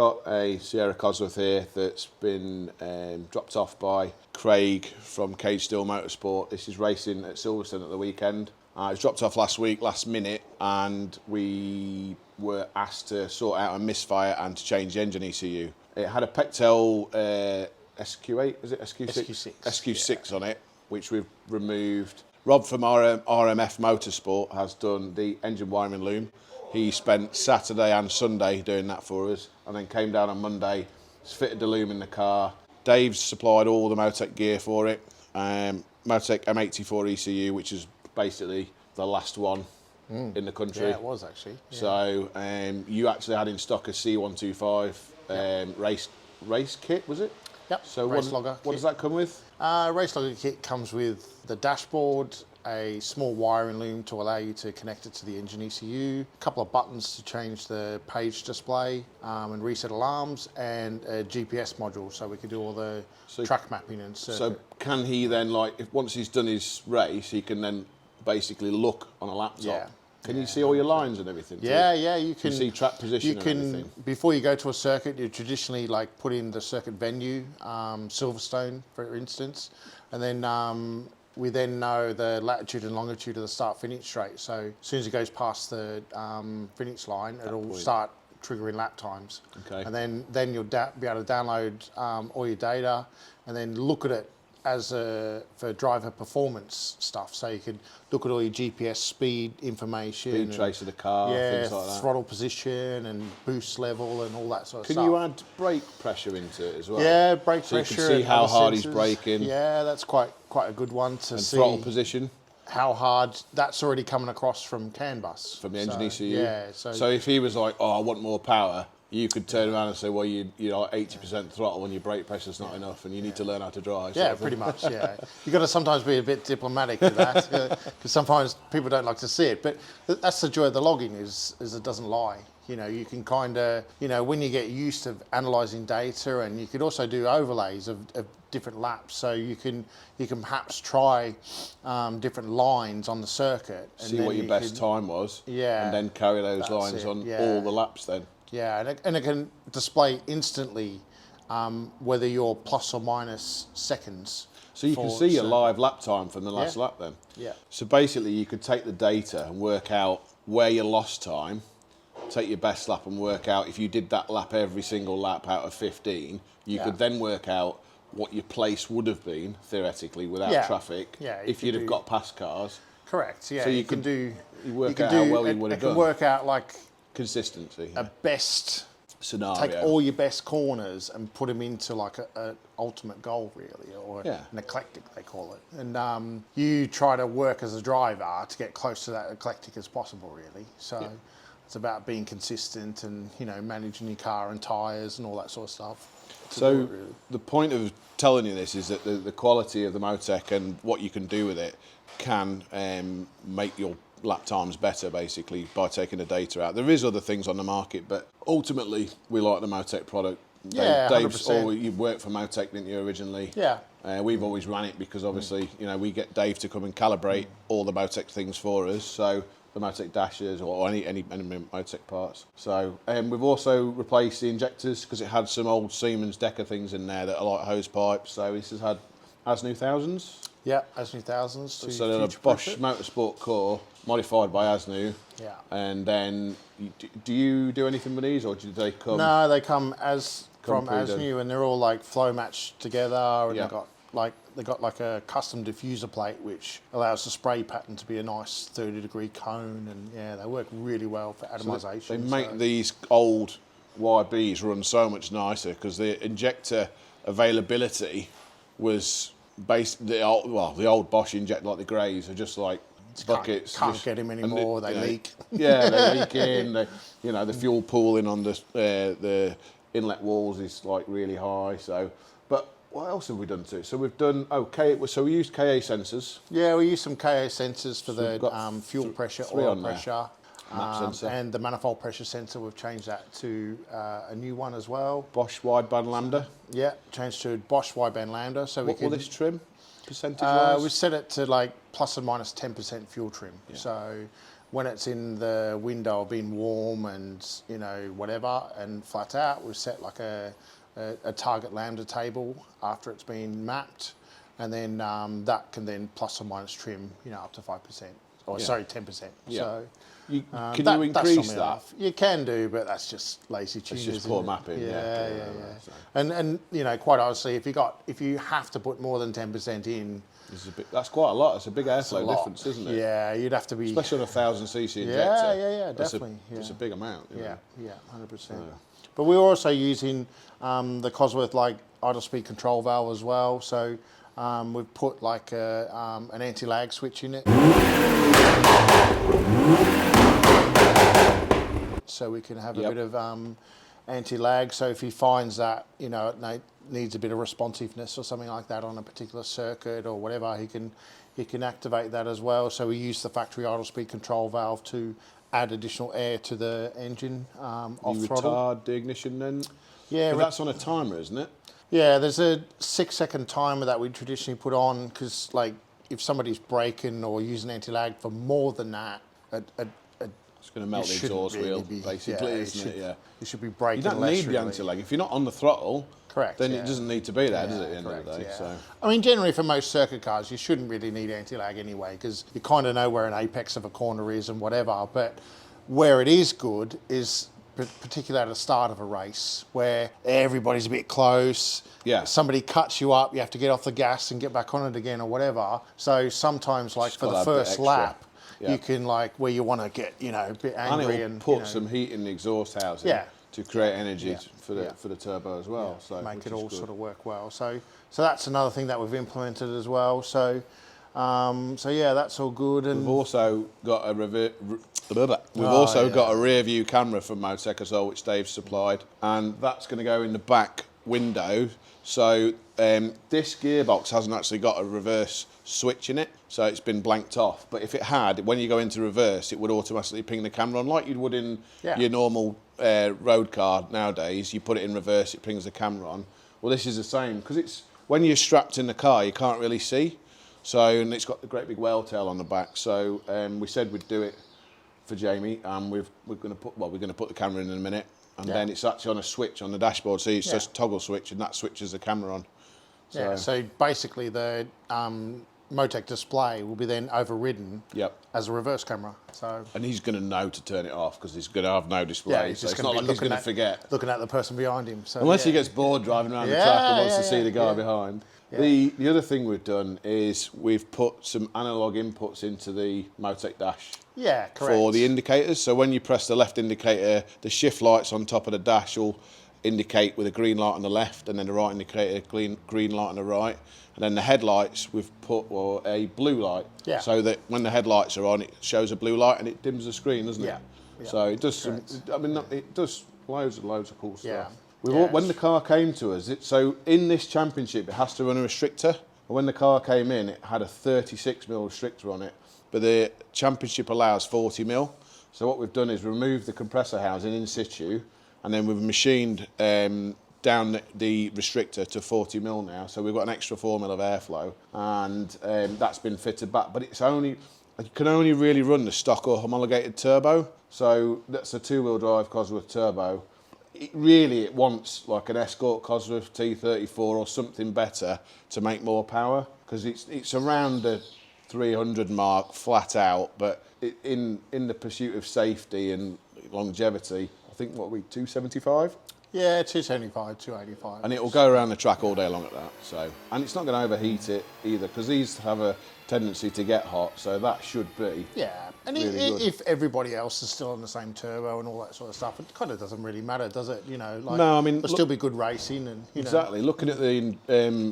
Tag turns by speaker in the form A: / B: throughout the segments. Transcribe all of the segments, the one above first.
A: got a Sierra Cosworth here that's been dropped off by Craig from Cage Steel Motorsport. This is racing at Silverstone at the weekend. It was dropped off last week, last minute, and we were asked to sort out a misfire and to change the engine ECU. It had a Pectel SQ8, is it SQ6? SQ6 on it, which we've removed. Rob from RMF Motorsport has done the engine wiring loom. He spent Saturday and Sunday doing that for us, and then came down on Monday, fitted the loom in the car. Dave's supplied all the Motec gear for it. Motec M84 ECU, which is basically the last one in the country.
B: Yeah, it was actually. Yeah.
A: So you actually had in stock a C125 race kit, was it?
B: Yep.
A: So
B: race logger
A: what does that come with?
B: Race logger kit comes with the dashboard, a small wiring loom to allow you to connect it to the engine ECU, a couple of buttons to change the page display and reset alarms, and a GPS module so we could do all the track mapping and circuit.
A: So can he then, if once he's done his race, he can then basically look on a laptop?
B: Yeah.
A: Can you see all your lines and everything?
B: Yeah, yeah, you can
A: see track position and everything.
B: Before you go to a circuit, you traditionally put in the circuit venue, Silverstone, for instance, and then we then know the latitude and longitude of the start-finish straight. So as soon as it goes past the finish line, it'll start triggering lap times.
A: Okay.
B: And then you'll be able to download all your data and then look at it as for driver performance stuff. So you could look at all your GPS speed information.
A: Speed trace of the car, things like that.
B: Throttle position and boost level and all that sort of stuff.
A: Can you add brake pressure into it as well?
B: Yeah, brake pressure.
A: So you can see how hard he's braking.
B: Yeah, that's quite a good one to see.
A: Throttle position.
B: How hard, that's already coming across from CAN bus.
A: From the engine ECU?
B: Yeah.
A: So if he was like, oh, I want more power, you could turn around and say, well, you're 80% throttle and your brake pressure's not enough and you need to learn how to drive.
B: Yeah, pretty much, yeah. You've got to sometimes be a bit diplomatic with that because sometimes people don't like to see it. But that's the joy of the logging is it doesn't lie. You can kind of, when you get used to analysing data, and you could also do overlays of different laps. So you can perhaps try different lines on the circuit. And
A: see what your best time was.
B: Yeah.
A: And then carry those lines on all the laps then.
B: Yeah, and it can display instantly whether you're plus or minus seconds.
A: So you can see your live lap time from the last lap then?
B: Yeah.
A: So basically you could take the data and work out where you lost time, take your best lap and work out if you did that lap every single lap out of 15, you could then work out what your place would have been, theoretically, without traffic, if you'd have got past cars.
B: Correct, yeah.
A: So you could work out how well you would have done.
B: It can work out
A: consistency.
B: A best
A: scenario.
B: Take all your best corners and put them into an ultimate goal, really, or an eclectic, they call it. And you try to work as a driver to get close to that eclectic as possible, really. So it's about being consistent and, managing your car and tyres and all that sort of stuff.
A: So the point of telling you this is that the quality of the Motec and what you can do with it can make your lap times better, basically, by taking the data out. There is other things on the market, but ultimately we like the Motec product.
B: Yeah,
A: Dave's
B: 100%.
A: You worked for Motec, didn't you, originally?
B: Yeah.
A: We've always ran it because obviously, we get Dave to come and calibrate all the Motec things for us. So the Motec dashers or any Motec parts. So we've also replaced the injectors because it had some old Siemens Decker things in there that are like hose pipes. So this has had ASNU thousands.
B: Yeah, ASNU thousands.
A: So they're a Bosch Motorsport core modified by ASNU.
B: Yeah.
A: And then, do you do anything with these, or do they come?
B: No, they come from ASNU, and they're all flow matched together, and they got a custom diffuser plate which allows the spray pattern to be a nice 30-degree cone, and they work really well for atomisation.
A: So they make these old YBs run so much nicer because the injector availability was the old Bosch injector, like the greys, are just like buckets.
B: Can't get them anymore. They leak.
A: Yeah, they leak in. The fuel pooling on the inlet walls is really high. So, but what else have we done to it? So we've done so we used KA sensors.
B: Yeah, we used some KA sensors for the fuel pressure, oil pressure. And the manifold pressure sensor, we've changed that to a new one as well.
A: Bosch wideband lambda.
B: Yeah, changed to Bosch wideband lambda. So
A: what will this trim percentage-wise?
B: We set it to plus or minus 10% fuel trim. Yeah. So when it's in the window of being warm and, you know, whatever, and flat out, we've set like a target lambda table after it's been mapped, and then that can then plus or minus trim, you know, up to 5%, or sorry, 10%.
A: Yeah.
B: So
A: Can you
B: that's
A: increase
B: normally
A: that?
B: enough. You can do, but that's just lazy tuning.
A: It's just poor mapping.
B: Yeah.
A: So
B: And you know, quite honestly, if you have to put more than 10% in,
A: that's quite a lot. It's a big airflow difference, isn't it?
B: Yeah, you'd have to be.
A: Especially on a 1,000cc injector.
B: Yeah, definitely.
A: It's a big amount. You know?
B: Yeah, 100%. But we're also using the Cosworth like idle speed control valve as well. So we've put like an anti-lag switch in it. So we can have a bit of anti-lag. So if he finds that, you know, it needs a bit of responsiveness or something like that on a particular circuit or whatever, he can activate that as well. So we use the factory idle speed control valve to add additional air to the engine off throttle.
A: Retard the ignition then?
B: Yeah,
A: but that's on a timer, isn't it?
B: Yeah, there's a 6-second timer that we traditionally put on because, like, if somebody's braking or using anti-lag for more than that,
A: it's going to melt the exhaust wheel, basically, isn't it? Yeah.
B: You should be braking.
A: You don't need the anti-lag. If you're not on the throttle,
B: correct,
A: then it doesn't need to be there, does it, at the end of the day?
B: Yeah.
A: So.
B: I mean, generally for most circuit cars, you shouldn't really need anti-lag anyway because you kind of know where an apex of a corner is and whatever. But where it is good is particularly at the start of a race where everybody's a bit close.
A: Yeah.
B: Somebody cuts you up, you have to get off the gas and get back on it again or whatever. So sometimes, like for the first lap, you can, like, where you want to get, you know, a bit angry
A: and put some heat in the exhaust housing to create energy for the turbo as well. So
B: make it all sort of work well. So that's another thing that we've implemented as well. So yeah, that's all good. And
A: we've also got a got a rear view camera from Motec as well, which Dave supplied, and that's going to go in the back window. So this gearbox hasn't actually got a reverse switch in it, so it's been blanked off. But if it had, when you go into reverse, it would automatically ping the camera on like you would in your normal road car nowadays. You put it in reverse, it pings the camera on. Well, this is the same because it's when you're strapped in the car, you can't really see. So, and it's got the great big whale tail on the back. So we said we'd do it for Jamie, and we're going to put the camera in a minute, and then it's actually on a switch on the dashboard. So it's just toggle switch, and that switches the camera on. So,
B: so basically the Motec display will be then overridden as a reverse camera. So
A: and he's going to know to turn it off because he's going to have no display. So it's not like he's going to forget.
B: Looking at the person behind him. So
A: unless he gets bored driving around the track and wants to see the guy behind. Yeah. The other thing we've done is we've put some analog inputs into the Motec dash.
B: Yeah, correct.
A: For the indicators. So when you press the left indicator, the shift lights on top of the dash will indicate with a green light on the left, and then the right indicator, green light on the right. And then the headlights, we've put a blue light. Yeah. So that when the headlights are on, it shows a blue light and it dims the screen, doesn't it? Yeah. So it does it does loads and loads of cool stuff. When the car came to us, so in this championship, it has to run a restrictor. And when the car came in, it had a 36mm restrictor on it, but the championship allows 40mm. So what we've done is removed the compressor housing in situ, and then we've machined down the restrictor to 40mm now. So we've got an extra 4mm of airflow, and that's been fitted back. But you can only really run the stock or homologated turbo. So that's a 2-wheel drive Cosworth turbo. It wants like an Escort Cosworth T34 or something better to make more power, because it's around the 300 mark flat out, but in the pursuit of safety and longevity, I think 275.
B: Yeah, 275, 285.
A: And it will go around the track all day long at that. So, and it's not going to overheat it either, because these have a tendency to get hot. So that should be
B: and really if everybody else is still on the same turbo and all that sort of stuff, it kind of doesn't really matter, does it? You know, like,
A: no, I mean,
B: it'll still be good racing and
A: exactly. Looking at the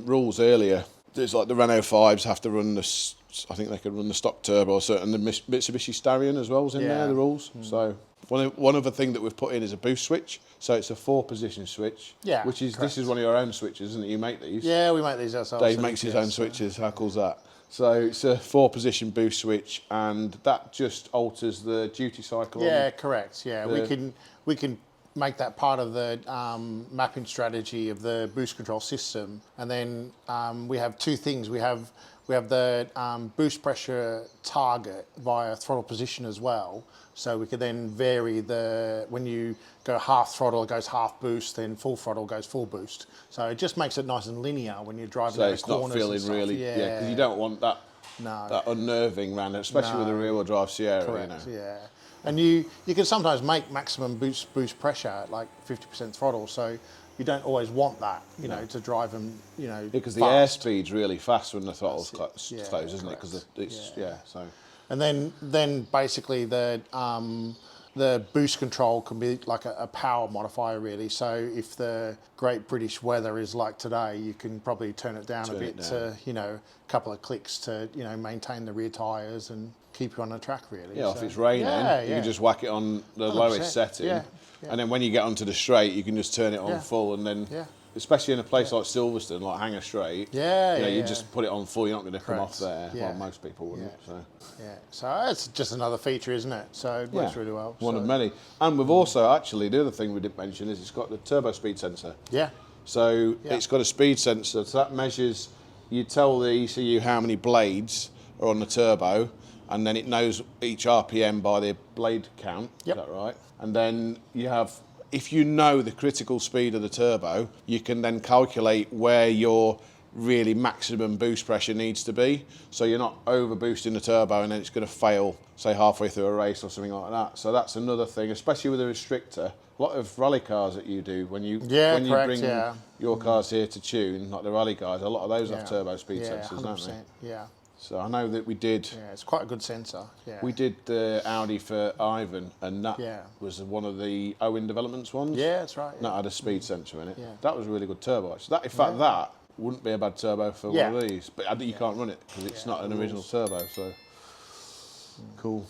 A: rules earlier, there's like the Renault 5s have to run I think they can run the stock turbo, and the Mitsubishi Starion as well was in there, the rules. So one other thing that we've put in is a boost switch. So it's a 4-position switch, which is this is one of your own switches, isn't it? You make these.
B: Yeah, we make these ourselves.
A: Dave makes his own switches. How cool's that? So it's a 4-position boost switch, and that just alters the duty cycle.
B: Yeah, correct. Yeah, we can make that part of the mapping strategy of the boost control system. And then we have two things. We have the boost pressure target via throttle position as well. So we could then vary when you go half throttle, it goes half boost, then full throttle goes full boost. So it just makes it nice and linear when you're driving
A: So
B: out
A: it's
B: of
A: not
B: corners
A: feeling
B: and stuff.
A: really, because you don't want that unnerving round, especially with a rear-wheel drive Sierra.
B: Correct, yeah. And you can sometimes make maximum boost pressure at like 50% throttle, so you don't always want that, you know, to drive them, you know,
A: because the
B: fast.
A: airspeed's really fast when the throttle's closed, isn't it?
B: Correct.
A: Because it's so.
B: And then basically the boost control can be like a power modifier really. So if the Great British weather is like today, you can probably turn it down a bit to, you know, a couple of clicks to, you know, maintain the rear tyres and keep you on the track really.
A: Yeah, if it's raining, you can just whack it on the
B: 100%.
A: lowest setting. And then when you get onto the straight, you can just turn it on full, and then, especially in a place like Silverstone, like Hanger Straight, you just put it on full. You're not going to come off there. Well, most people wouldn't.
B: So it's just another feature, isn't it? So it works really well.
A: One of many. And we've also actually, the other thing we didn't mention is it's got the turbo speed sensor. So it's got a speed sensor, so that measures. You tell the ECU how many blades are on the turbo, and then it knows each RPM by the blade count. Is that right? And then you have, if you know the critical speed of the turbo, you can then calculate where your really maximum boost pressure needs to be. So you're not over boosting the turbo and then it's going to fail, say halfway through a race or something like that. So that's another thing, especially with a restrictor. A lot of rally cars that you do when you bring your cars here to tune, like the rally guys, a lot of those have turbo speed sensors, don't they? So I know that we did.
B: Yeah, it's quite a good sensor.
A: We did the Audi for Ivan, and that was one of the Owen Developments ones.
B: Yeah, that's right.
A: That had a speed sensor in it. That was a really good turbo. So that, in fact, that wouldn't be a bad turbo for one of these, but you can't run it because it's not an original turbo. So cool.